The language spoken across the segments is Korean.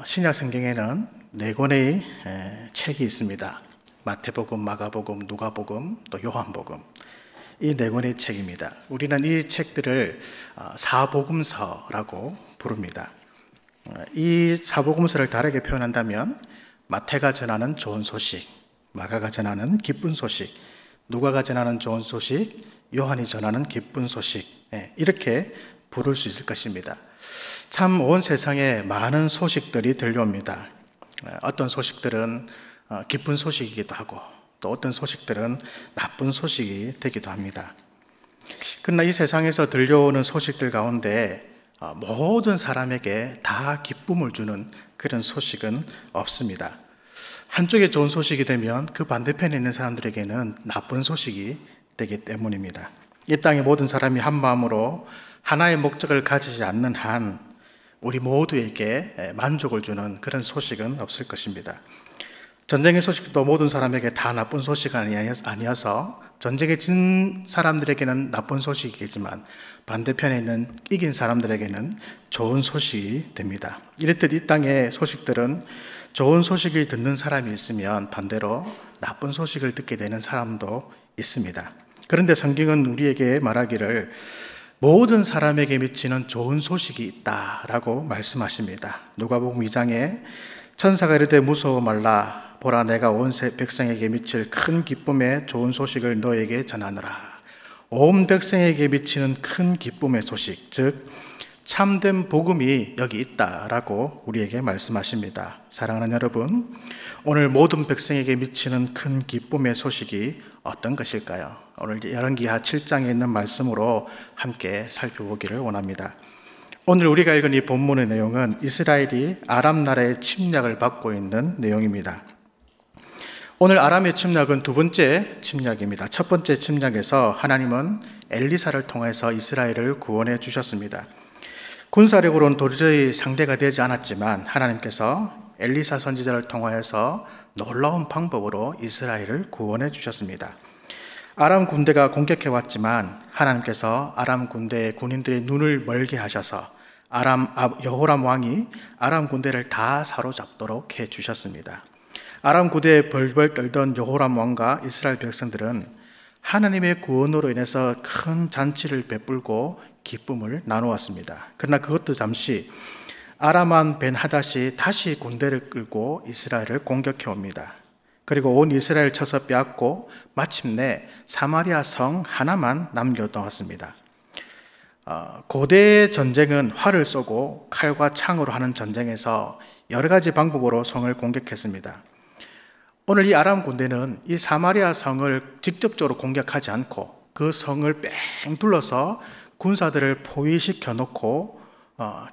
신약 성경에는 네 권의 책이 있습니다. 마태복음, 마가복음, 누가복음, 또 요한복음. 이 네 권의 책입니다. 우리는 이 책들을 사복음서라고 부릅니다. 이 사복음서를 다르게 표현한다면 마태가 전하는 좋은 소식, 마가가 전하는 기쁜 소식, 누가가 전하는 좋은 소식, 요한이 전하는 기쁜 소식, 이렇게 부를 수 있을 것입니다. 참 온 세상에 많은 소식들이 들려옵니다. 어떤 소식들은 기쁜 소식이기도 하고 또 어떤 소식들은 나쁜 소식이 되기도 합니다. 그러나 이 세상에서 들려오는 소식들 가운데 모든 사람에게 다 기쁨을 주는 그런 소식은 없습니다. 한쪽에 좋은 소식이 되면 그 반대편에 있는 사람들에게는 나쁜 소식이 되기 때문입니다. 이 땅의 모든 사람이 한 마음으로 하나의 목적을 가지지 않는 한 우리 모두에게 만족을 주는 그런 소식은 없을 것입니다. 전쟁의 소식도 모든 사람에게 다 나쁜 소식은 아니어서 전쟁에 진 사람들에게는 나쁜 소식이겠지만 반대편에 있는 이긴 사람들에게는 좋은 소식이 됩니다. 이렇듯 이 땅의 소식들은 좋은 소식을 듣는 사람이 있으면 반대로 나쁜 소식을 듣게 되는 사람도 있습니다. 그런데 성경은 우리에게 말하기를 모든 사람에게 미치는 좋은 소식이 있다라고 말씀하십니다. 누가복음 2장에 천사가 이르되 무서워 말라 보라 내가 온 백성에게 미칠 큰 기쁨의 좋은 소식을 너에게 전하노라. 온 백성에게 미치는 큰 기쁨의 소식, 즉 참된 복음이 여기 있다라고 우리에게 말씀하십니다. 사랑하는 여러분, 오늘 모든 백성에게 미치는 큰 기쁨의 소식이 어떤 것일까요? 오늘 열왕기하 7장에 있는 말씀으로 함께 살펴보기를 원합니다. 오늘 우리가 읽은 이 본문의 내용은 이스라엘이 아람 나라의 침략을 받고 있는 내용입니다. 오늘 아람의 침략은 두 번째 침략입니다. 첫 번째 침략에서 하나님은 엘리사를 통해서 이스라엘을 구원해 주셨습니다. 군사력으로는 도저히 상대가 되지 않았지만 하나님께서 엘리사 선지자를 통하여서 놀라운 방법으로 이스라엘을 구원해 주셨습니다. 아람 군대가 공격해 왔지만 하나님께서 아람 군대의 군인들의 눈을 멀게 하셔서 여호람 왕이 아람 군대를 다 사로잡도록 해 주셨습니다. 아람 군대에 벌벌 떨던 여호람 왕과 이스라엘 백성들은 하나님의 구원으로 인해서 큰 잔치를 베풀고 기쁨을 나누었습니다. 그러나 그것도 잠시 아람 왕 벤하닷이 다시 군대를 끌고 이스라엘을 공격해 옵니다. 그리고 온 이스라엘 쳐서 빼앗고 마침내 사마리아 성 하나만 남겨놓았습니다. 고대 전쟁은 활을 쏘고 칼과 창으로 하는 전쟁에서 여러 가지 방법으로 성을 공격했습니다. 오늘 이 아람 군대는 이 사마리아 성을 직접적으로 공격하지 않고 그 성을 뺑 둘러서 군사들을 포위시켜 놓고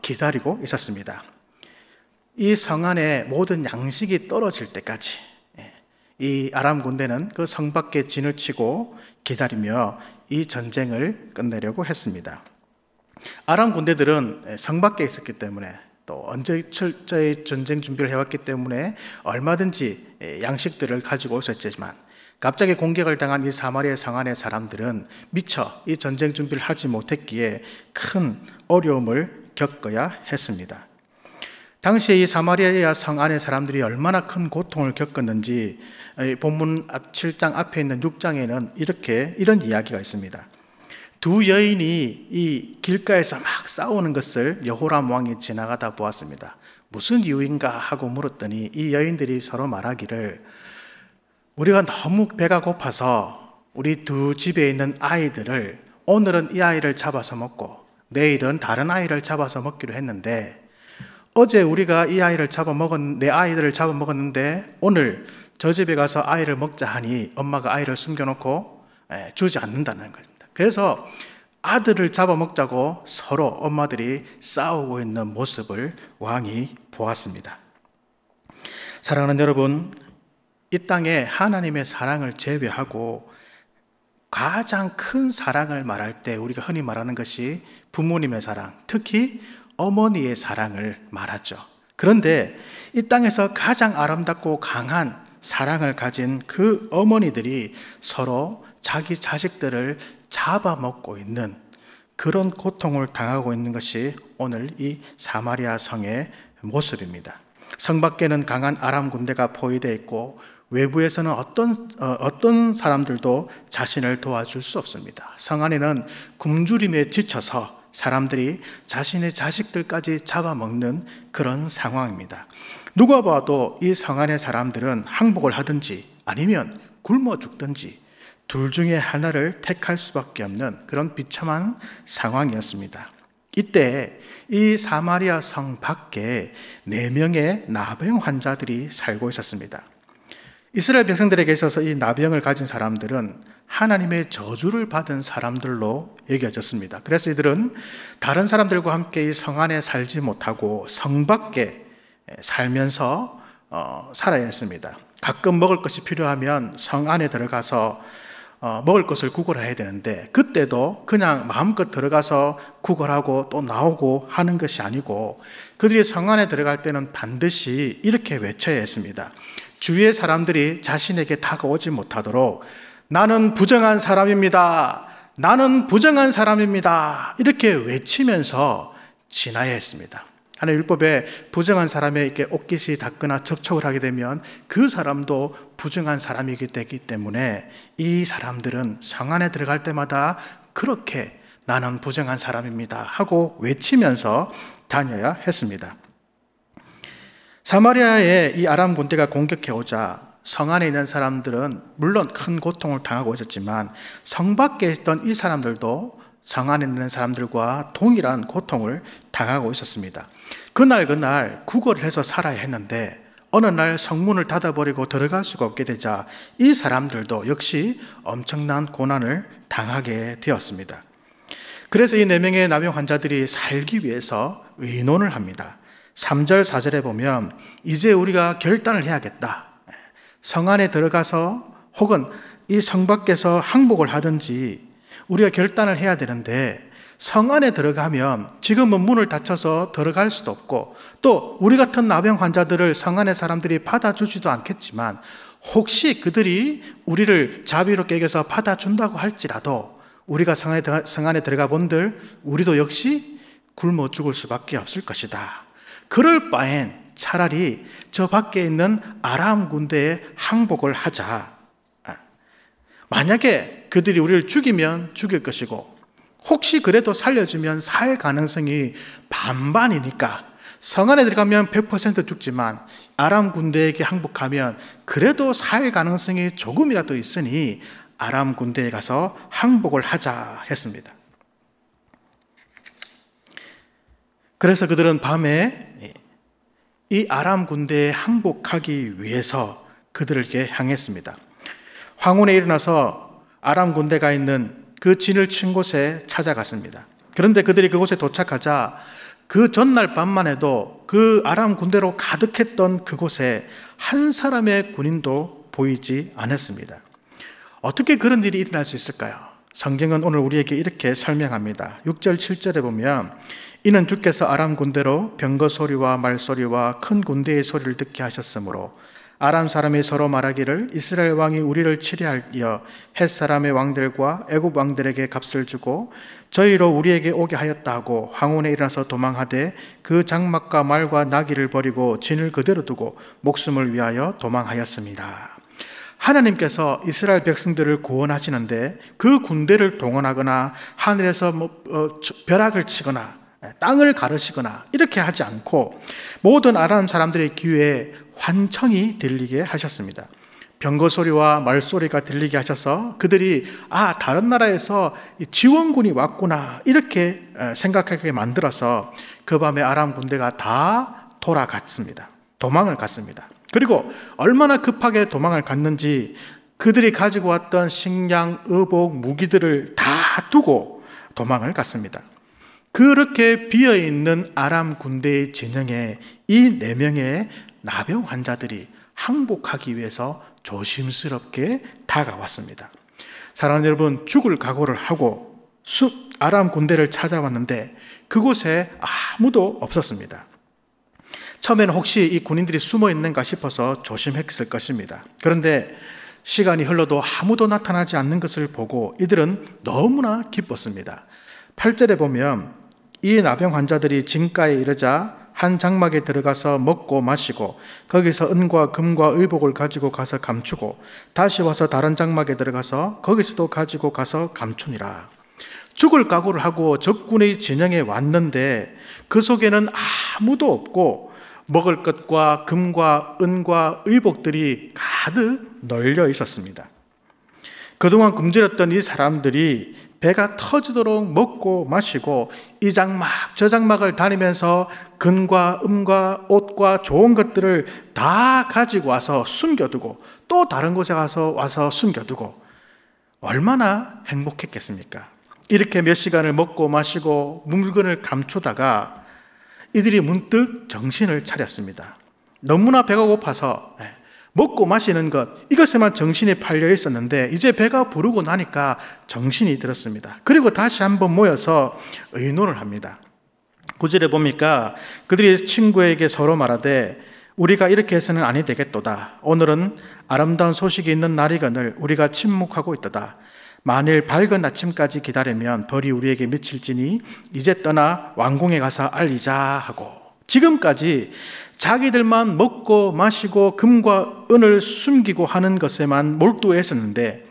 기다리고 있었습니다. 이 성 안에 모든 양식이 떨어질 때까지 이 아람 군대는 그 성 밖에 진을 치고 기다리며 이 전쟁을 끝내려고 했습니다. 아람 군대들은 성 밖에 있었기 때문에 또 언제 철저히 전쟁 준비를 해왔기 때문에 얼마든지 양식들을 가지고 있었지만 갑자기 공격을 당한 이 사마리아 성 안의 사람들은 미처 이 전쟁 준비를 하지 못했기에 큰 어려움을 겪어야 했습니다. 당시에 이 사마리아 성 안의 사람들이 얼마나 큰 고통을 겪었는지 본문 7장 앞에 있는 6장에는 이런 이야기가 있습니다. 두 여인이 이 길가에서 막 싸우는 것을 여호람 왕이 지나가다 보았습니다. 무슨 이유인가 하고 물었더니 이 여인들이 서로 말하기를 우리가 너무 배가 고파서 우리 두 집에 있는 아이들을 오늘은 이 아이를 잡아서 먹고 내일은 다른 아이를 잡아서 먹기로 했는데 어제 우리가 이 아이를 내 아이들을 잡아먹었는데 오늘 저 집에 가서 아이를 먹자 하니 엄마가 아이를 숨겨놓고 주지 않는다는 겁니다. 그래서 아들을 잡아먹자고 서로 엄마들이 싸우고 있는 모습을 왕이 보았습니다. 사랑하는 여러분, 이 땅에 하나님의 사랑을 제외하고 가장 큰 사랑을 말할 때 우리가 흔히 말하는 것이 부모님의 사랑, 특히 어머니의 사랑을 말하죠. 그런데 이 땅에서 가장 아름답고 강한 사랑을 가진 그 어머니들이 서로 자기 자식들을 잡아먹고 있는 그런 고통을 당하고 있는 것이 오늘 이 사마리아 성의 모습입니다. 성 밖에는 강한 아람 군대가 포위되어 있고 외부에서는 어떤 사람들도 자신을 도와줄 수 없습니다. 성 안에는 굶주림에 지쳐서 사람들이 자신의 자식들까지 잡아먹는 그런 상황입니다. 누가 봐도 이 성 안의 사람들은 항복을 하든지 아니면 굶어 죽든지 둘 중에 하나를 택할 수밖에 없는 그런 비참한 상황이었습니다. 이때 이 사마리아 성 밖에 4명의 나병 환자들이 살고 있었습니다. 이스라엘 백성들에게 있어서 이 나병을 가진 사람들은 하나님의 저주를 받은 사람들로 여겨졌습니다. 그래서 이들은 다른 사람들과 함께 이 성 안에 살지 못하고 성 밖에 살면서 살아야 했습니다. 가끔 먹을 것이 필요하면 성 안에 들어가서 먹을 것을 구걸해야 되는데 그때도 그냥 마음껏 들어가서 구걸하고 또 나오고 하는 것이 아니고 그들이 성 안에 들어갈 때는 반드시 이렇게 외쳐야 했습니다. 주위의 사람들이 자신에게 다가오지 못하도록 나는 부정한 사람입니다. 나는 부정한 사람입니다. 이렇게 외치면서 지나야 했습니다. 하나님 율법에 부정한 사람에게 옷깃이 닿거나 접촉을 하게 되면 그 사람도 부정한 사람이기 때문에 이 사람들은 성 안에 들어갈 때마다 그렇게 나는 부정한 사람입니다 하고 외치면서 다녀야 했습니다. 사마리아에 이 아람 군대가 공격해 오자 성 안에 있는 사람들은 물론 큰 고통을 당하고 있었지만 성 밖에 있던 이 사람들도 성 안에 있는 사람들과 동일한 고통을 당하고 있었습니다. 그날 구걸을 해서 살아야 했는데 어느 날 성문을 닫아버리고 들어갈 수가 없게 되자 이 사람들도 역시 엄청난 고난을 당하게 되었습니다. 그래서 이 4명의 나병 환자들이 살기 위해서 의논을 합니다. 3절, 4절에 보면 이제 우리가 결단을 해야겠다. 성 안에 들어가서 혹은 이 성 밖에서 항복을 하든지 우리가 결단을 해야 되는데 성 안에 들어가면 지금은 문을 닫혀서 들어갈 수도 없고 또 우리 같은 나병 환자들을 성 안의 사람들이 받아주지도 않겠지만 혹시 그들이 우리를 자비롭게 여겨서 받아준다고 할지라도 우리가 성 안에 들어가 본들 우리도 역시 굶어 죽을 수밖에 없을 것이다. 그럴 바엔 차라리 저 밖에 있는 아람 군대에 항복을 하자. 만약에 그들이 우리를 죽이면 죽일 것이고 혹시 그래도 살려주면 살 가능성이 반반이니까 성 안에 들어가면 100% 죽지만 아람 군대에게 항복하면 그래도 살 가능성이 조금이라도 있으니 아람 군대에 가서 항복을 하자 했습니다. 그래서 그들은 밤에 이 아람 군대에 항복하기 위해서 그들에게 향했습니다. 황혼에 일어나서 아람 군대가 있는 그 진을 친 곳에 찾아갔습니다. 그런데 그들이 그곳에 도착하자 그 전날 밤만 해도 그 아람 군대로 가득했던 그곳에 한 사람의 군인도 보이지 않았습니다. 어떻게 그런 일이 일어날 수 있을까요? 성경은 오늘 우리에게 이렇게 설명합니다. 6절, 7절에 보면 이는 주께서 아람 군대로 병거 소리와 말소리와 큰 군대의 소리를 듣게 하셨으므로 아람 사람이 서로 말하기를 이스라엘 왕이 우리를 치리하여 헷 사람의 왕들과 애굽 왕들에게 값을 주고 저희로 우리에게 오게 하였다 하고 황혼에 일어나서 도망하되 그 장막과 말과 나귀를 버리고 진을 그대로 두고 목숨을 위하여 도망하였습니다. 하나님께서 이스라엘 백성들을 구원하시는데 그 군대를 동원하거나 하늘에서 벼락을 치거나 땅을 가르시거나 이렇게 하지 않고 모든 아람 사람들의 귀에 환청이 들리게 하셨습니다. 병거 소리와 말소리가 들리게 하셔서 그들이 다른 나라에서 지원군이 왔구나 이렇게 생각하게 만들어서 그 밤에 아람 군대가 다 돌아갔습니다. 도망을 갔습니다. 그리고 얼마나 급하게 도망을 갔는지 그들이 가지고 왔던 식량, 의복, 무기들을 다 두고 도망을 갔습니다. 그렇게 비어있는 아람 군대의 진영에 이 4명의 나병 환자들이 항복하기 위해서 조심스럽게 다가왔습니다. 사랑하는 여러분, 죽을 각오를 하고 아람 군대를 찾아왔는데 그곳에 아무도 없었습니다. 처음에는 혹시 이 군인들이 숨어 있는가 싶어서 조심했을 것입니다. 그런데 시간이 흘러도 아무도 나타나지 않는 것을 보고 이들은 너무나 기뻤습니다. 8절에 보면 이 나병 환자들이 진가에 이르자 한 장막에 들어가서 먹고 마시고 거기서 은과 금과 의복을 가지고 가서 감추고 다시 와서 다른 장막에 들어가서 거기서도 가지고 가서 감추니라. 죽을 각오를 하고 적군의 진영에 왔는데 그 속에는 아무도 없고 먹을 것과 금과 은과 의복들이 가득 널려 있었습니다. 그동안 굶주렸던 이 사람들이 배가 터지도록 먹고 마시고 이 장막 저 장막을 다니면서 금과 은과 옷과 좋은 것들을 다 가지고 와서 숨겨두고 또 다른 곳에 와서 숨겨두고 얼마나 행복했겠습니까? 이렇게 몇 시간을 먹고 마시고 물건을 감추다가 이들이 문득 정신을 차렸습니다. 너무나 배가 고파서 먹고 마시는 것, 이것에만 정신이 팔려 있었는데 이제 배가 부르고 나니까 정신이 들었습니다. 그리고 다시 한번 모여서 의논을 합니다. 9절에 보니까 그들이 친구에게 서로 말하되 우리가 이렇게 해서는 아니 되겠도다. 오늘은 아름다운 소식이 있는 날이거늘 우리가 침묵하고 있도다. 만일 밝은 아침까지 기다리면 벌이 우리에게 미칠지니 이제 떠나 왕궁에 가서 알리자 하고, 지금까지 자기들만 먹고 마시고 금과 은을 숨기고 하는 것에만 몰두했었는데,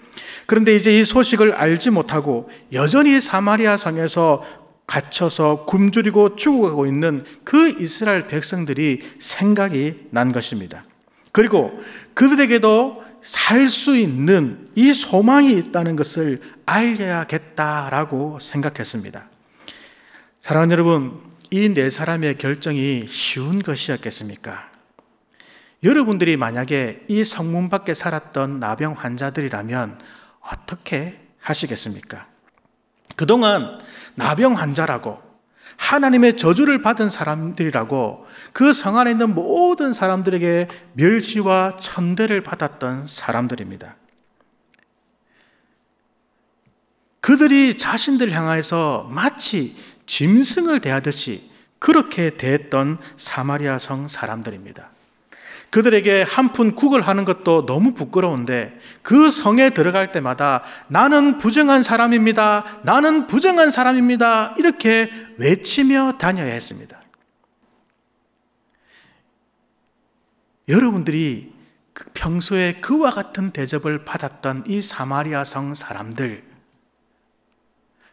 그런데 이제 이 소식을 알지 못하고 여전히 사마리아 성에서 갇혀서 굶주리고 죽어가고 있는 그 이스라엘 백성들이 생각이 난 것입니다. 그리고 그들에게도 살 수 있는 이 소망이 있다는 것을 알려야겠다라고 생각했습니다. 사랑하는 여러분, 이 네 사람의 결정이 쉬운 것이었겠습니까? 여러분들이 만약에 이 성문 밖에 살았던 나병 환자들이라면 어떻게 하시겠습니까? 그동안 나병 환자라고 하나님의 저주를 받은 사람들이라고 그 성 안에 있는 모든 사람들에게 멸시와 천대를 받았던 사람들입니다. 그들이 자신들 향해서 마치 짐승을 대하듯이 그렇게 대했던 사마리아 성 사람들입니다. 그들에게 한 푼 국을 하는 것도 너무 부끄러운데 그 성에 들어갈 때마다 나는 부정한 사람입니다. 나는 부정한 사람입니다. 이렇게 외치며 다녀야 했습니다. 여러분들이 평소에 그와 같은 대접을 받았던 이 사마리아 성 사람들,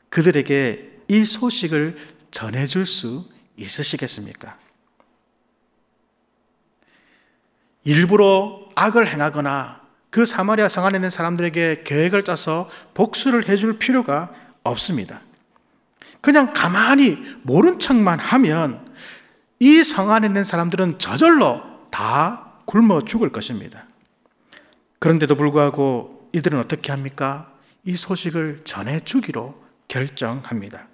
그들에게 이 소식을 전해줄 수 있으시겠습니까? 일부러 악을 행하거나 그 사마리아 성 안에 있는 사람들에게 계획을 짜서 복수를 해줄 필요가 없습니다. 그냥 가만히 모른 척만 하면 이 성 안에 있는 사람들은 저절로 다 굶어 죽을 것입니다. 그런데도 불구하고 이들은 어떻게 합니까? 이 소식을 전해주기로 결정합니다.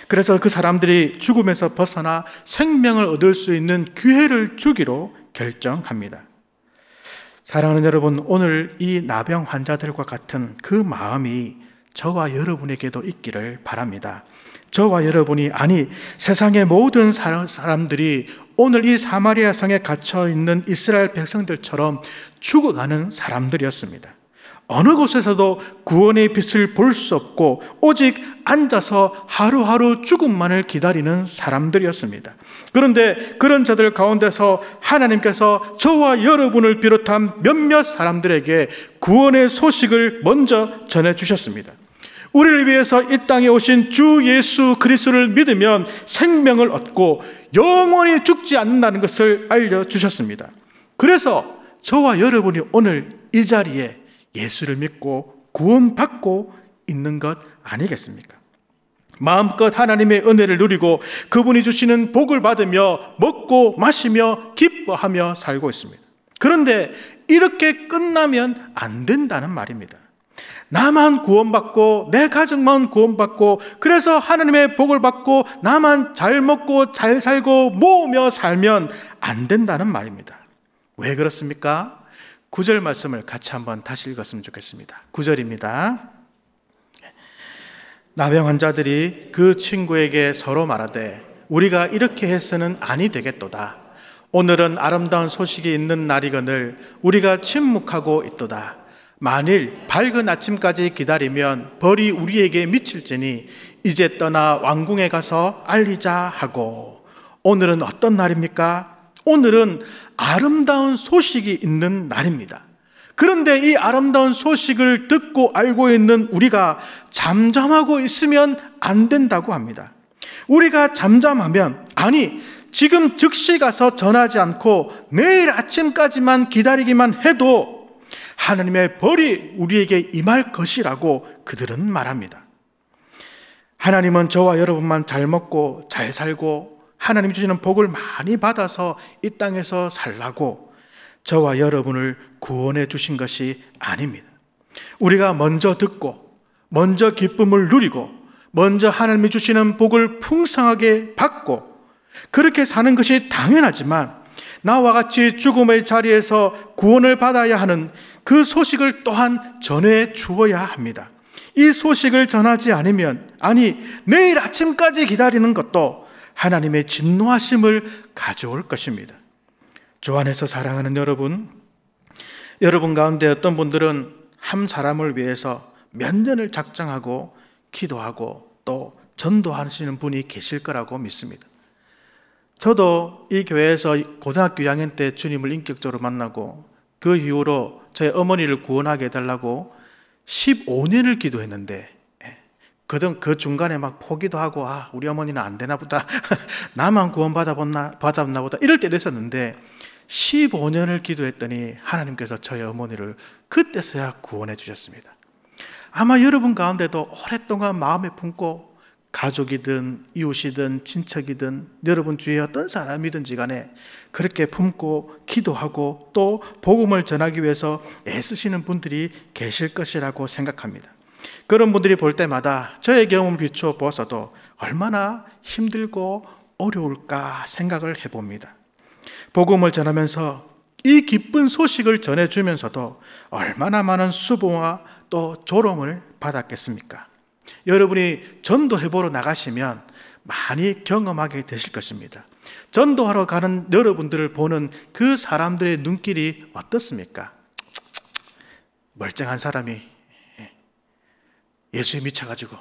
그래서 그 사람들이 죽음에서 벗어나 생명을 얻을 수 있는 기회를 주기로 결정합니다. 사랑하는 여러분, 오늘 이 나병 환자들과 같은 그 마음이 저와 여러분에게도 있기를 바랍니다. 저와 여러분이, 아니 세상의 모든 사람들이 오늘 이 사마리아 성에 갇혀 있는 이스라엘 백성들처럼 죽어가는 사람들이었습니다. 어느 곳에서도 구원의 빛을 볼 수 없고 오직 앉아서 하루하루 죽음만을 기다리는 사람들이었습니다. 그런데 그런 자들 가운데서 하나님께서 저와 여러분을 비롯한 몇몇 사람들에게 구원의 소식을 먼저 전해주셨습니다. 우리를 위해서 이 땅에 오신 주 예수 그리스도를 믿으면 생명을 얻고 영원히 죽지 않는다는 것을 알려주셨습니다. 그래서 저와 여러분이 오늘 이 자리에 예수를 믿고 구원받고 있는 것 아니겠습니까? 마음껏 하나님의 은혜를 누리고 그분이 주시는 복을 받으며 먹고 마시며 기뻐하며 살고 있습니다. 그런데 이렇게 끝나면 안 된다는 말입니다. 나만 구원받고 내 가정만 구원받고 그래서 하나님의 복을 받고 나만 잘 먹고 잘 살고 모으며 살면 안 된다는 말입니다. 왜 그렇습니까? 9절 말씀을 같이 한번 다시 읽었으면 좋겠습니다. 9절입니다. 나병 환자들이 그 친구에게 서로 말하되 우리가 이렇게 해서는 아니 되겠도다. 오늘은 아름다운 소식이 있는 날이거늘 우리가 침묵하고 있도다. 만일 밝은 아침까지 기다리면 벌이 우리에게 미칠지니 이제 떠나 왕궁에 가서 알리자 하고, 오늘은 어떤 날입니까? 오늘은 아름다운 소식이 있는 날입니다. 그런데 이 아름다운 소식을 듣고 알고 있는 우리가 잠잠하고 있으면 안 된다고 합니다. 우리가 잠잠하면, 아니 지금 즉시 가서 전하지 않고 내일 아침까지만 기다리기만 해도 하나님의 벌이 우리에게 임할 것이라고 그들은 말합니다. 하나님은 저와 여러분만 잘 먹고 잘 살고 하나님이 주시는 복을 많이 받아서 이 땅에서 살라고 저와 여러분을 구원해 주신 것이 아닙니다. 우리가 먼저 듣고 먼저 기쁨을 누리고 먼저 하나님이 주시는 복을 풍성하게 받고 그렇게 사는 것이 당연하지만, 나와 같이 죽음의 자리에서 구원을 받아야 하는 그 소식을 또한 전해 주어야 합니다. 이 소식을 전하지 않으면, 아니 내일 아침까지 기다리는 것도 하나님의 진노하심을 가져올 것입니다. 주 안에서 사랑하는 여러분 가운데 어떤 분들은 한 사람을 위해서 몇 년을 작정하고 기도하고 또 전도하시는 분이 계실 거라고 믿습니다. 저도 이 교회에서 고등학교 2학년 때 주님을 인격적으로 만나고 그 이후로 저희 어머니를 구원하게 해달라고 15년을 기도했는데, 그 중간에 막 포기도 하고 우리 어머니는 안 되나 보다 나만 구원 받았나 보다 이럴 때도 있었는데, 15년을 기도했더니 하나님께서 저희 어머니를 그때서야 구원해 주셨습니다. 아마 여러분 가운데도 오랫동안 마음에 품고 가족이든 이웃이든 친척이든 여러분 주위에 어떤 사람이든지 간에 그렇게 품고 기도하고 또 복음을 전하기 위해서 애쓰시는 분들이 계실 것이라고 생각합니다. 그런 분들이 볼 때마다 저의 경험을 비추어 보아서도 얼마나 힘들고 어려울까 생각을 해봅니다. 복음을 전하면서 이 기쁜 소식을 전해주면서도 얼마나 많은 수고와 또 조롱을 받았겠습니까? 여러분이 전도해보러 나가시면 많이 경험하게 되실 것입니다. 전도하러 가는 여러분들을 보는 그 사람들의 눈길이 어떻습니까? 멀쩡한 사람이 예수에 미쳐가지고.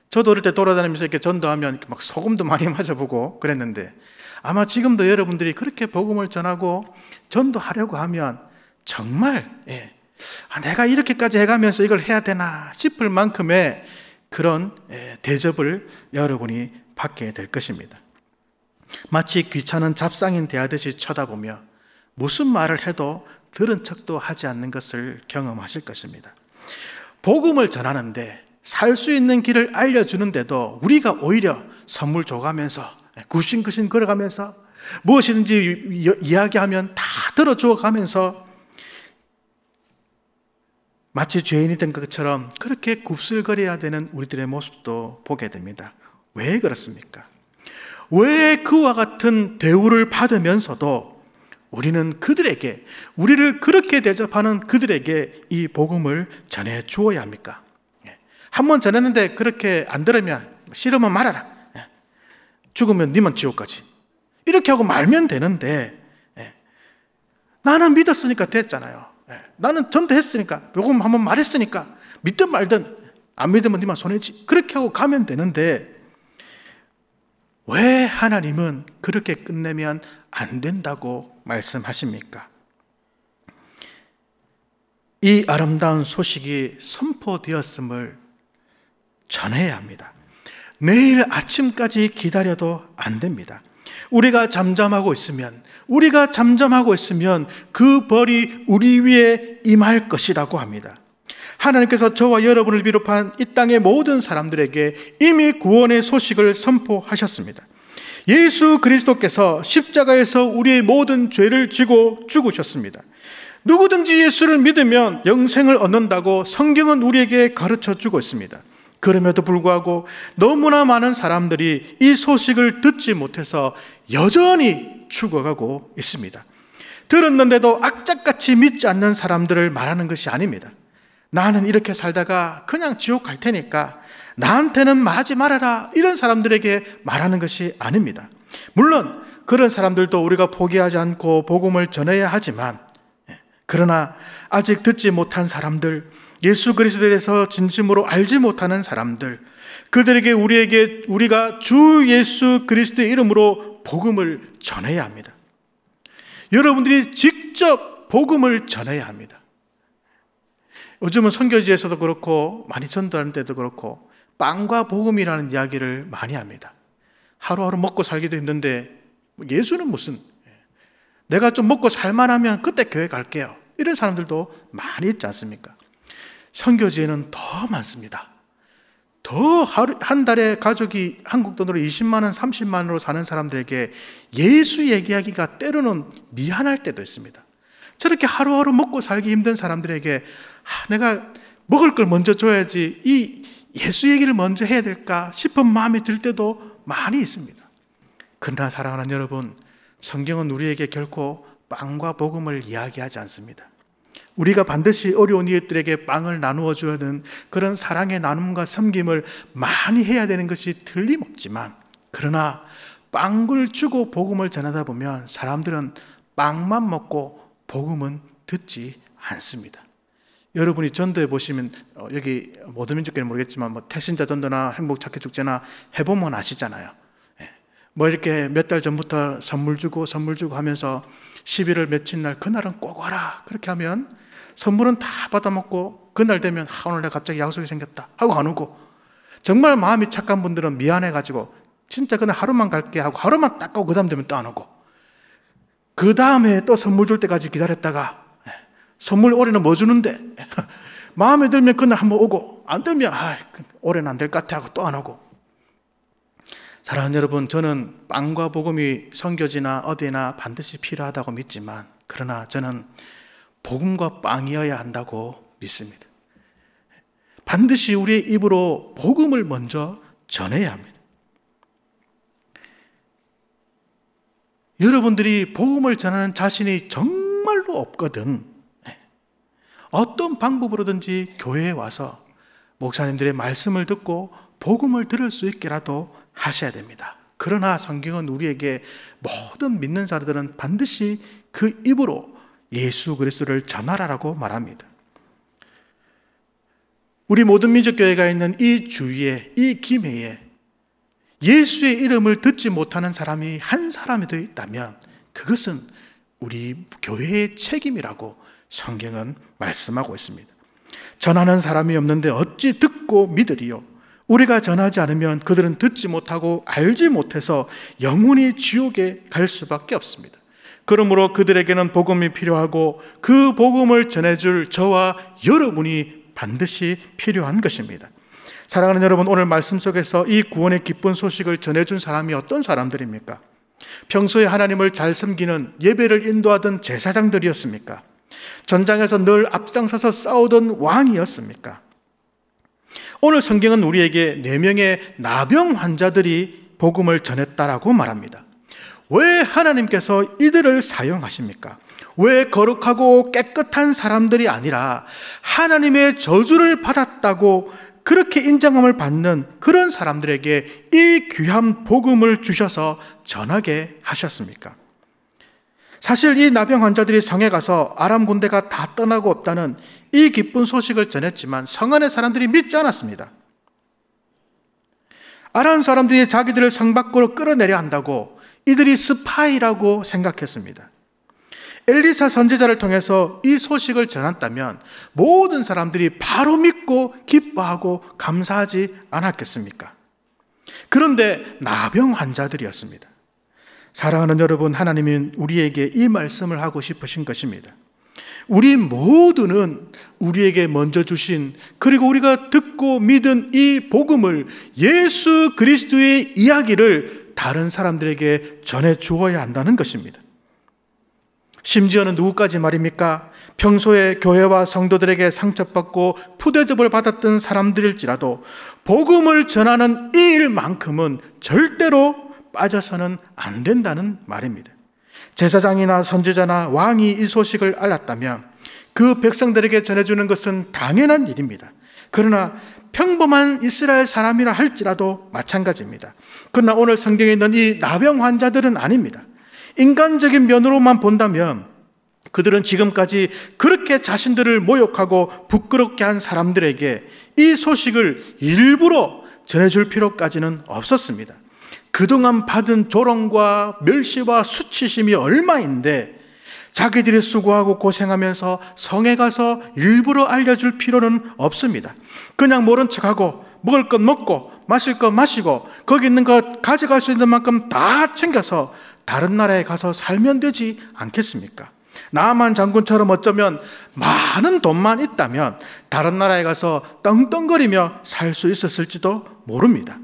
저도 어릴 때 돌아다니면서 이렇게 전도하면 이렇게 막 소금도 많이 맞아보고 그랬는데, 아마 지금도 여러분들이 그렇게 복음을 전하고 전도하려고 하면 정말 내가 이렇게까지 해가면서 이걸 해야 되나 싶을 만큼의 그런 대접을 여러분이 받게 될 것입니다. 마치 귀찮은 잡상인 대하듯이 쳐다보며 무슨 말을 해도 들은 척도 하지 않는 것을 경험하실 것입니다. 복음을 전하는데 살 수 있는 길을 알려주는데도 우리가 오히려 선물 줘가면서 굽신굽신 걸어가면서 무엇이든지 이야기하면 다 들어주어 가면서 마치 죄인이 된 것처럼 그렇게 굽슬거려야 되는 우리들의 모습도 보게 됩니다. 왜 그렇습니까? 왜 그와 같은 대우를 받으면서도 우리는 그들에게, 우리를 그렇게 대접하는 그들에게 이 복음을 전해 주어야 합니까? 한번 전했는데 그렇게 안 들으면 싫으면 말아라. 죽으면 니만 지옥 가지. 이렇게 하고 말면 되는데, 나는 믿었으니까 됐잖아요. 나는 전도했으니까, 복음 한번 말했으니까 믿든 말든 안 믿으면 니만 손해지. 그렇게 하고 가면 되는데 왜 하나님은 그렇게 끝내면 안 된다고 말씀하십니까? 이 아름다운 소식이 선포되었음을 전해야 합니다. 내일 아침까지 기다려도 안 됩니다. 우리가 잠잠하고 있으면 그 벌이 우리 위에 임할 것이라고 합니다. 하나님께서 저와 여러분을 비롯한 이 땅의 모든 사람들에게 이미 구원의 소식을 선포하셨습니다. 예수 그리스도께서 십자가에서 우리의 모든 죄를 지고 죽으셨습니다. 누구든지 예수를 믿으면 영생을 얻는다고 성경은 우리에게 가르쳐 주고 있습니다. 그럼에도 불구하고 너무나 많은 사람들이 이 소식을 듣지 못해서 여전히 죽어가고 있습니다. 들었는데도 악착같이 믿지 않는 사람들을 말하는 것이 아닙니다. 나는 이렇게 살다가 그냥 지옥 갈 테니까 나한테는 말하지 말아라, 이런 사람들에게 말하는 것이 아닙니다. 물론 그런 사람들도 우리가 포기하지 않고 복음을 전해야 하지만, 그러나 아직 듣지 못한 사람들, 예수 그리스도에 대해서 진심으로 알지 못하는 사람들, 그들에게 우리가 주 예수 그리스도의 이름으로 복음을 전해야 합니다. 여러분들이 직접 복음을 전해야 합니다. 요즘은 선교지에서도 그렇고 많이 전도하는 때도 그렇고 빵과 복음이라는 이야기를 많이 합니다. 하루하루 먹고 살기도 힘든데 예수는 무슨, 내가 좀 먹고 살만하면 그때 교회 갈게요, 이런 사람들도 많이 있지 않습니까? 선교지에는 더 많습니다. 더 한 달에 가족이 한국 돈으로 20만 원, 30만 원으로 사는 사람들에게 예수 얘기하기가 때로는 미안할 때도 있습니다. 저렇게 하루하루 먹고 살기 힘든 사람들에게 내가 먹을 걸 먼저 줘야지 이 예수 얘기를 먼저 해야 될까 싶은 마음이 들 때도 많이 있습니다. 그러나 사랑하는 여러분, 성경은 우리에게 결코 빵과 복음을 이야기하지 않습니다. 우리가 반드시 어려운 이웃들에게 빵을 나누어 줘야 하는 그런 사랑의 나눔과 섬김을 많이 해야 되는 것이 틀림없지만, 그러나 빵을 주고 복음을 전하다 보면 사람들은 빵만 먹고 복음은 듣지 않습니다. 여러분이 전도해 보시면 여기 모든 민족교회는 모르겠지만 태신자 전도나 행복찾기 축제나 해보면 아시잖아요. 이렇게 몇 달 전부터 선물 주고 하면서 11월 며칠 날 그날은 꼭 와라 그렇게 하면 선물은 다 받아먹고 그날 되면 오늘 내가 갑자기 약속이 생겼다 하고 안 오고, 정말 마음이 착한 분들은 미안해가지고 진짜 그날 하루만 갈게 하고 하루만 딱 가고 그 다음 되면 또 안 오고, 그 다음에 또 선물 줄 때까지 기다렸다가 선물 올해는 뭐 주는데 마음에 들면 그날 한번 오고 안 들면 올해는 안 될 것 같아 하고 또 안 오고. 사랑하는 여러분, 저는 빵과 복음이 선교지나 어디나 반드시 필요하다고 믿지만, 그러나 저는 복음과 빵이어야 한다고 믿습니다. 반드시 우리의 입으로 복음을 먼저 전해야 합니다. 여러분들이 복음을 전하는 자신이 정말로 없거든 어떤 방법으로든지 교회에 와서 목사님들의 말씀을 듣고 복음을 들을 수 있게라도 하셔야 됩니다. 그러나 성경은 우리에게 모든 믿는 자들은 반드시 그 입으로 예수 그리스도를 전하라라고 말합니다. 우리 모든 민족교회가 있는 이 주위에, 이 김해에 예수의 이름을 듣지 못하는 사람이 한 사람이라도 있다면 그것은 우리 교회의 책임이라고 성경은 말씀하고 있습니다. 전하는 사람이 없는데 어찌 듣고 믿으리요? 우리가 전하지 않으면 그들은 듣지 못하고 알지 못해서 영원히 지옥에 갈 수밖에 없습니다. 그러므로 그들에게는 복음이 필요하고 그 복음을 전해줄 저와 여러분이 반드시 필요한 것입니다. 사랑하는 여러분, 오늘 말씀 속에서 이 구원의 기쁜 소식을 전해준 사람이 어떤 사람들입니까? 평소에 하나님을 잘 섬기는 예배를 인도하던 제사장들이었습니까? 전장에서 늘 앞장서서 싸우던 왕이었습니까? 오늘 성경은 우리에게 4명의 나병 환자들이 복음을 전했다라고 말합니다. 왜 하나님께서 이들을 사용하십니까? 왜 거룩하고 깨끗한 사람들이 아니라 하나님의 저주를 받았다고 그렇게 인정함을 받는 그런 사람들에게 이 귀한 복음을 주셔서 전하게 하셨습니까? 사실 이 나병 환자들이 성에 가서 아람 군대가 다 떠나고 없다는 이 기쁜 소식을 전했지만 성 안의 사람들이 믿지 않았습니다. 아람 사람들이 자기들을 성 밖으로 끌어내려 한다고 이들이 스파이라고 생각했습니다. 엘리사 선지자를 통해서 이 소식을 전했다면 모든 사람들이 바로 믿고 기뻐하고 감사하지 않았겠습니까? 그런데 나병 환자들이었습니다. 사랑하는 여러분, 하나님은 우리에게 이 말씀을 하고 싶으신 것입니다. 우리 모두는 우리에게 먼저 주신, 그리고 우리가 듣고 믿은 이 복음을, 예수 그리스도의 이야기를 다른 사람들에게 전해 주어야 한다는 것입니다. 심지어는 누구까지 말입니까? 평소에 교회와 성도들에게 상처받고 푸대접을 받았던 사람들일지라도 복음을 전하는 이 일만큼은 절대로 빠져서는 안 된다는 말입니다. 제사장이나 선지자나 왕이 이 소식을 알았다면 그 백성들에게 전해주는 것은 당연한 일입니다. 그러나 평범한 이스라엘 사람이라 할지라도 마찬가지입니다. 그러나 오늘 성경에 있는 이 나병 환자들은 아닙니다. 인간적인 면으로만 본다면 그들은 지금까지 그렇게 자신들을 모욕하고 부끄럽게 한 사람들에게 이 소식을 일부러 전해줄 필요까지는 없었습니다. 그동안 받은 조롱과 멸시와 수치심이 얼마인데 자기들이 수고하고 고생하면서 성에 가서 일부러 알려줄 필요는 없습니다. 그냥 모른 척하고 먹을 것 먹고 마실 것 마시고 거기 있는 것 가져갈 수 있는 만큼 다 챙겨서 다른 나라에 가서 살면 되지 않겠습니까? 나만 장군처럼 어쩌면 많은 돈만 있다면 다른 나라에 가서 떵떵거리며 살 수 있었을지도 모릅니다.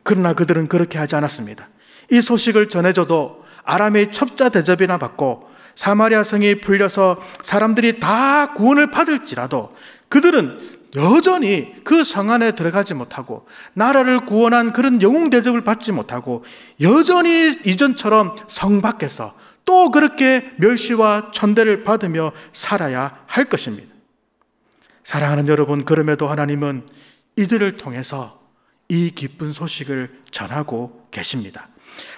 그러나 그들은 그렇게 하지 않았습니다. 이 소식을 전해줘도 아람의 첩자 대접이나 받고 사마리아 성이 풀려서 사람들이 다 구원을 받을지라도 그들은 여전히 그 성 안에 들어가지 못하고 나라를 구원한 그런 영웅 대접을 받지 못하고 여전히 이전처럼 성 밖에서 또 그렇게 멸시와 천대를 받으며 살아야 할 것입니다. 사랑하는 여러분, 그럼에도 하나님은 이들을 통해서 이 기쁜 소식을 전하고 계십니다.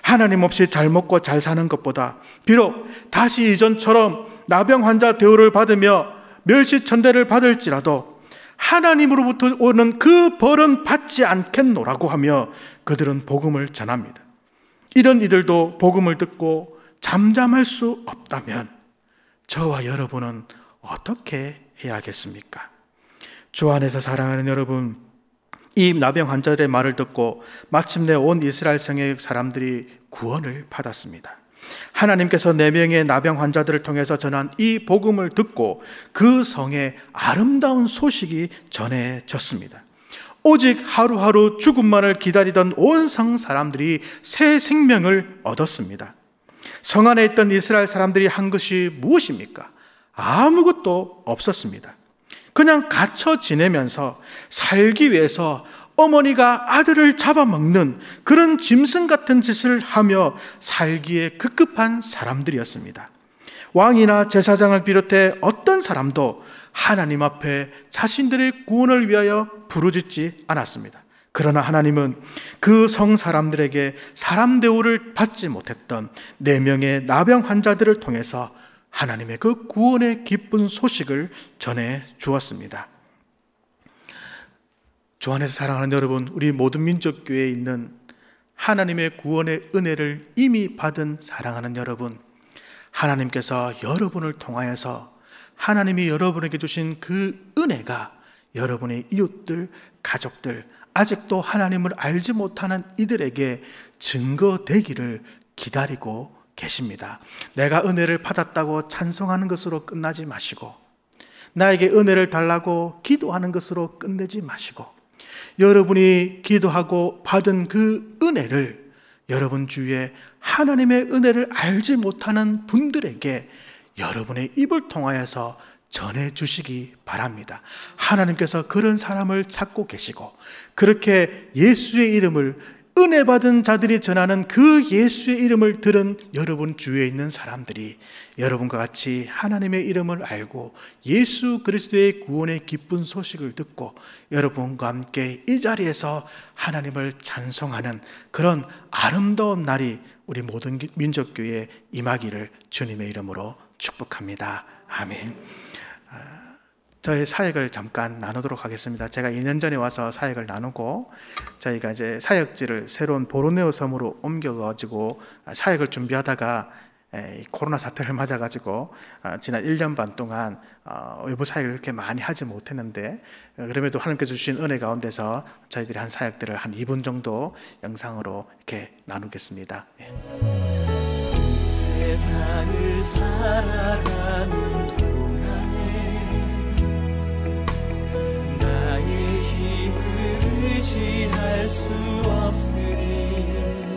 하나님 없이 잘 먹고 잘 사는 것보다 비록 다시 이전처럼 나병 환자 대우를 받으며 멸시 천대를 받을지라도 하나님으로부터 오는 그 벌은 받지 않겠노라고 하며 그들은 복음을 전합니다. 이런 이들도 복음을 듣고 잠잠할 수 없다면 저와 여러분은 어떻게 해야겠습니까? 주 안에서 사랑하는 여러분, 이 나병 환자들의 말을 듣고 마침내 온 이스라엘 성의 사람들이 구원을 받았습니다. 하나님께서 4명의 나병 환자들을 통해서 전한 이 복음을 듣고 그 성에 아름다운 소식이 전해졌습니다. 오직 하루하루 죽음만을 기다리던 온 성 사람들이 새 생명을 얻었습니다. 성 안에 있던 이스라엘 사람들이 한 것이 무엇입니까? 아무것도 없었습니다. 그냥 갇혀 지내면서 살기 위해서 어머니가 아들을 잡아먹는 그런 짐승 같은 짓을 하며 살기에 급급한 사람들이었습니다. 왕이나 제사장을 비롯해 어떤 사람도 하나님 앞에 자신들의 구원을 위하여 부르짖지 않았습니다. 그러나 하나님은 그 성 사람들에게 사람 대우를 받지 못했던 4명의 나병 환자들을 통해서 하나님의 그 구원의 기쁜 소식을 전해 주었습니다. 주 안에서 사랑하는 여러분, 우리 모든 민족교회에 있는 하나님의 구원의 은혜를 이미 받은 사랑하는 여러분, 하나님께서 여러분을 통하여서 하나님이 여러분에게 주신 그 은혜가 여러분의 이웃들, 가족들, 아직도 하나님을 알지 못하는 이들에게 증거되기를 기다리고 계십니다. 내가 은혜를 받았다고 찬송하는 것으로 끝나지 마시고, 나에게 은혜를 달라고 기도하는 것으로 끝내지 마시고, 여러분이 기도하고 받은 그 은혜를 여러분 주위에 하나님의 은혜를 알지 못하는 분들에게 여러분의 입을 통하여서 전해주시기 바랍니다. 하나님께서 그런 사람을 찾고 계시고, 그렇게 예수의 이름을, 은혜 받은 자들이 전하는 그 예수의 이름을 들은 여러분 주위에 있는 사람들이 여러분과 같이 하나님의 이름을 알고 예수 그리스도의 구원의 기쁜 소식을 듣고 여러분과 함께 이 자리에서 하나님을 찬송하는 그런 아름다운 날이 우리 모든 민족교회에 임하기를 주님의 이름으로 축복합니다. 아멘. 저희 사역을 잠깐 나누도록 하겠습니다. 제가 2년 전에 와서 사역을 나누고 저희가 이제 사역지를 새로운 보르네오 섬으로 옮겨가지고 사역을 준비하다가 코로나 사태를 맞아가지고 지난 1년 반 동안 외부 사역을 그렇게 많이 하지 못했는데, 그럼에도 하나님께서 주신 은혜 가운데서 저희들이 한 사역들을 한 2분 정도 영상으로 이렇게 나누겠습니다. 세상을 살아가는 의지할 수 없으니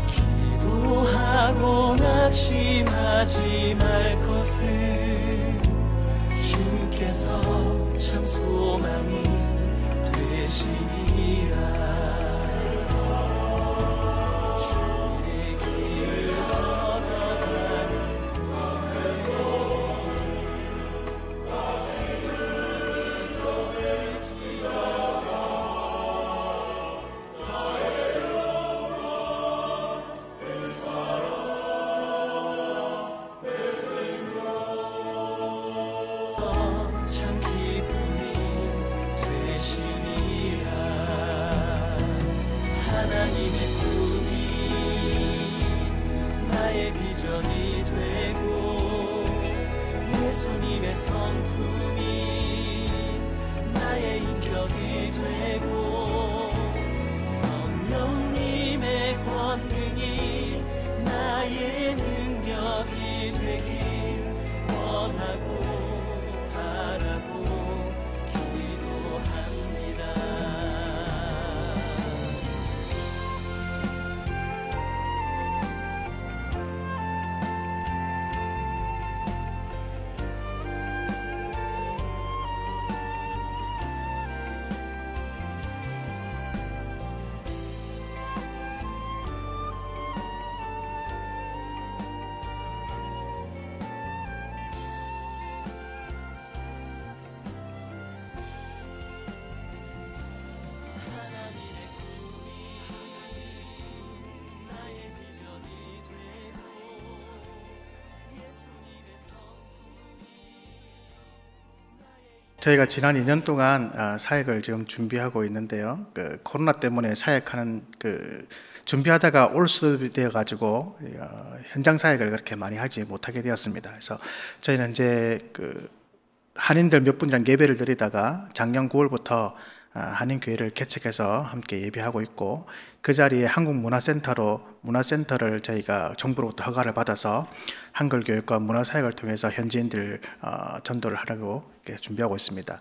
기도하고 낙심하지 말 것을 주께서 참 소망이 되시리라. 주의 길을 걸어가는 비전이 되고 예수님의 성품이 나의 인격이 되고 성령님의 권능이 나의 능력이 되길 원하고 바라고 기도합니다. 저희가 지난 2년 동안 사역을 지금 준비하고 있는데요. 코로나 때문에 사역하는 준비하다가 올수되어 가지고 현장 사역을 그렇게 많이 하지 못하게 되었습니다. 그래서 저희는 이제 한인들 몇 분이랑 예배를 드리다가 작년 9월부터 한인교회를 개척해서 함께 예배하고 있고, 그 자리에 문화센터를 저희가 정부로부터 허가를 받아서 한글교육과 문화사역을 통해서 현지인들 전도를 하려고 준비하고 있습니다.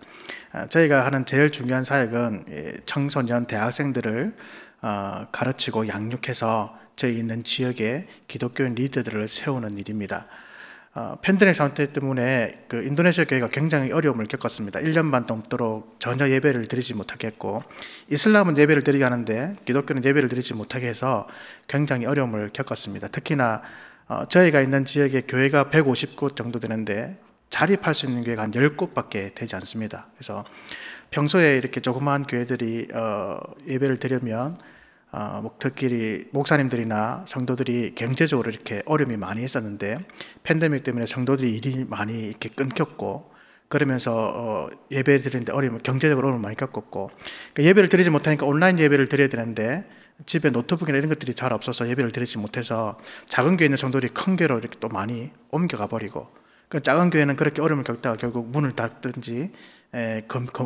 저희가 하는 제일 중요한 사역은 청소년 대학생들을 가르치고 양육해서 저희 있는 지역에 기독교인 리더들을 세우는 일입니다. 팬데믹 상태 때문에 인도네시아 교회가 굉장히 어려움을 겪었습니다. 1년 반 넘도록 전혀 예배를 드리지 못하게 했고, 이슬람은 예배를 드리게 하는데 기독교는 예배를 드리지 못하게 해서 굉장히 어려움을 겪었습니다. 특히나 저희가 있는 지역에 교회가 150곳 정도 되는데 자립할 수 있는 교회가 한 10곳밖에 되지 않습니다. 그래서 평소에 이렇게 조그마한 교회들이 예배를 드리면 특히 목사님들이나 성도들이 경제적으로 이렇게 어려움이 많이 있었는데, 팬데믹 때문에 성도들이 일이 많이 이렇게 끊겼고, 그러면서 예배 드리는데 경제적으로 어려움을 많이 겪었고, 그러니까 예배를 드리지 못하니까 온라인 예배를 드려야 되는데 집에 노트북이나 이런 것들이 잘 없어서 예배를 드리지 못해서 작은 교회 있는 성도들이 큰 교회로 이렇게 또 많이 옮겨가 버리고, 그 작은 교회는 그렇게 어려움을 겪다가 결국 문을 닫든지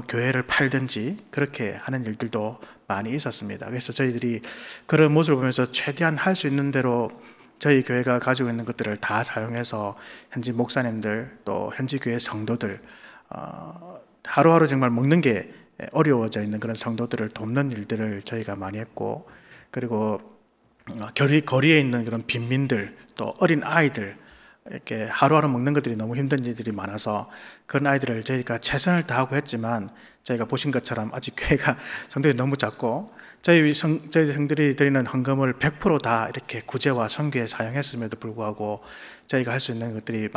교회를 팔든지 그렇게 하는 일들도 많이 있었습니다. 그래서 저희들이 그런 모습을 보면서 최대한 할 수 있는 대로 저희 교회가 가지고 있는 것들을 다 사용해서 현지 목사님들 또 현지 교회 성도들, 하루하루 정말 먹는 게 어려워져 있는 그런 성도들을 돕는 일들을 저희가 많이 했고, 그리고 거리에 있는 그런 빈민들 또 어린 아이들, 이렇게 하루하루 먹는 것들이 너무 힘든 일들이 많아서 그런 아이들을 저희가 최선을 다하고 했지만, 저희가 보신 것처럼 아직 교회가 성들이 너무 작고, 저희 성들이 드리는 헌금을 100% 다 이렇게 구제와 선교에 사용했음에도 불구하고 저희가 할 수 있는 것들이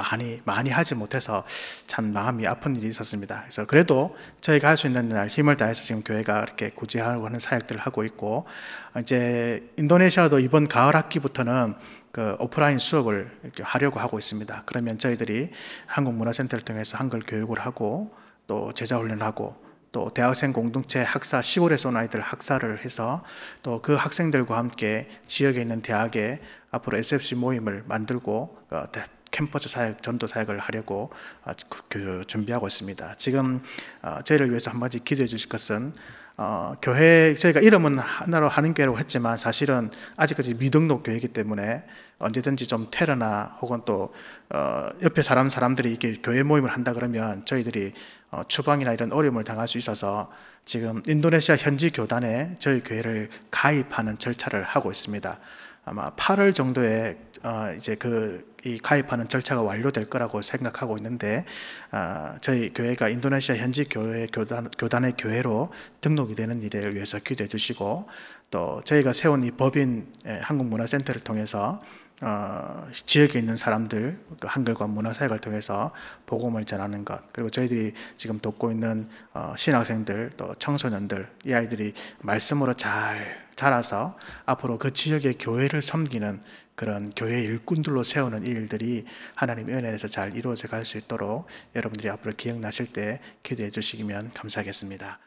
많이 하지 못해서 참 마음이 아픈 일이 있었습니다. 그래서 그래도 저희가 할 수 있는 날 힘을 다해서 지금 교회가 이렇게 구제하고 하는 사역들을 하고 있고, 이제 인도네시아도 이번 가을 학기부터는 오프라인 수업을 이렇게 하려고 하고 있습니다. 그러면 저희들이 한국문화센터를 통해서 한글 교육을 하고 또 제자 훈련을 하고 또 대학생 공동체 학사, 시골에서 온 아이들 학사를 해서 또 그 학생들과 함께 지역에 있는 대학에 앞으로 SFC 모임을 만들고 캠퍼스 사역, 전도 사역을 하려고 준비하고 있습니다. 지금 저희를 위해서 한 가지 기도해 주실 것은, 교회, 저희가 이름은 하나로 한인교회라고 했지만 사실은 아직까지 미등록 교회이기 때문에 언제든지 좀 테러나 혹은 또 옆에 사람들이 이렇게 교회 모임을 한다 그러면 저희들이 추방이나 이런 어려움을 당할 수 있어서 지금 인도네시아 현지 교단에 저희 교회를 가입하는 절차를 하고 있습니다. 아마 8월 정도에 이제 이 가입하는 절차가 완료될 거라고 생각하고 있는데, 저희 교회가 인도네시아 현지 교단의 교회로 등록이 되는 일을 위해서 기도해 주시고, 또 저희가 세운 이 법인 한국문화센터를 통해서 지역에 있는 사람들 한글과 문화사역을 통해서 복음을 전하는 것, 그리고 저희들이 지금 돕고 있는 신학생들 또 청소년들, 이 아이들이 말씀으로 잘 자라서 앞으로 그 지역의 교회를 섬기는 그런 교회 일꾼들로 세우는 일들이 하나님의 은혜에서 잘 이루어져 갈 수 있도록 여러분들이 앞으로 기억나실 때 기도해 주시면 감사하겠습니다.